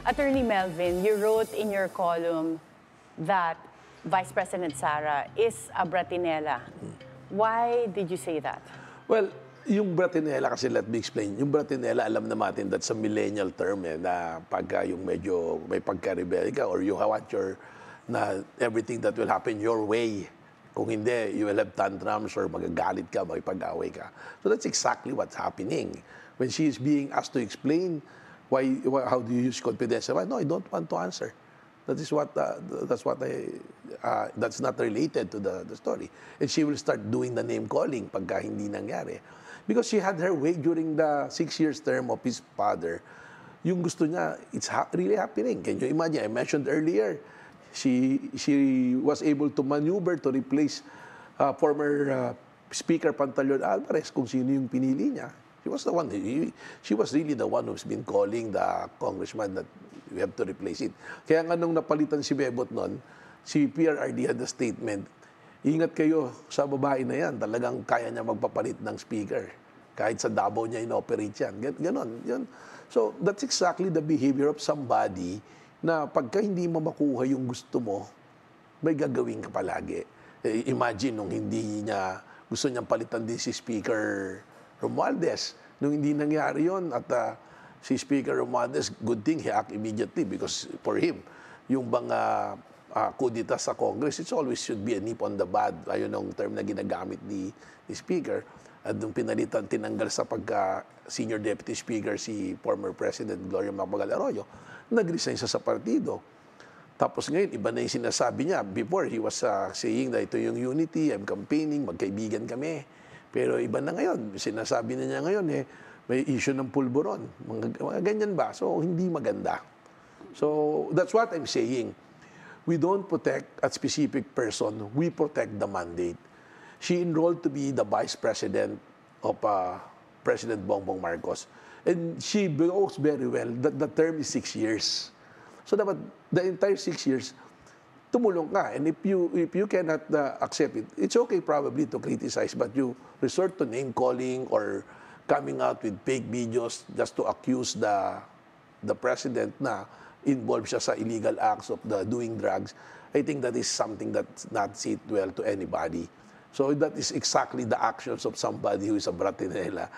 Attorney Melvin, you wrote in your column that Vice President Sara is a Bratinela. Why did you say that? Well, yung Bratinela kasi, let me explain. Yung Bratinela, alam na natin, that's a millennial term na pagka yung medyo may pagka-rebel ka or you want your, na everything that will happen your way. Kung hindi, you will have tantrums or magagalit ka, makipag-away ka. So that's exactly what's happening. When she is being asked to explain how do you use confidential, no, I don't want to answer. That is what, that's not related to the story. And she will start doing the name calling pagka hindi nangyari. Because she had her way during the 6 years term of his father. Yung gusto niya, it's really happening. Can you imagine? I mentioned earlier, she was able to maneuver to replace former Speaker Pantaleon Alvarez kung sino yung pinili niya. She was the one. She was really the one who's been calling the congressman that we have to replace it. Kaya nga nung napalitan si Bebot noon, si PRRD had a statement, ingat kayo sa babae na yan, talagang kaya niya magpapalit ng speaker. Kahit sa Davao niya inoperate yan. Ganon. Yun. So that's exactly the behavior of somebody na pagka hindi mo makuha yung gusto mo, may gagawin ka palagi. Imagine nung hindi niya, gusto niyang palitan din si Speaker Romualdez. Nung hindi nangyari yon at si Speaker Romualdez, good thing he act immediately because for him, yung mga kudita sa Congress, it always should be a nip on the bud. Ayun ang term na ginagamit ni Speaker. At nung pinalitan, tinanggal sa pagka-senior deputy speaker si former President Gloria Macapagal Arroyo, nag-resign siya sa partido. Tapos ngayon, iba na yung sinasabi niya. Before, he was saying na ito yung unity, I'm campaigning, magkaibigan kami. Pero iba na ngayon, sinasabi na niya ngayon, may issue ng pulburon. Mga ganyan ba? So, hindi maganda. So, that's what I'm saying. We don't protect a specific person, we protect the mandate. She enrolled to be the vice president of President Bongbong Marcos. And she knows very well that the term is 6 years. So dapat the entire 6 years, tumulong ka. And if you cannot accept it, it's okay probably to criticize, but you resort to name calling or coming out with fake videos just to accuse the president na involved siya sa illegal acts of the doing drugs. I think that is something that's not sit well to anybody. So that is exactly the actions of somebody who is a Bratinela.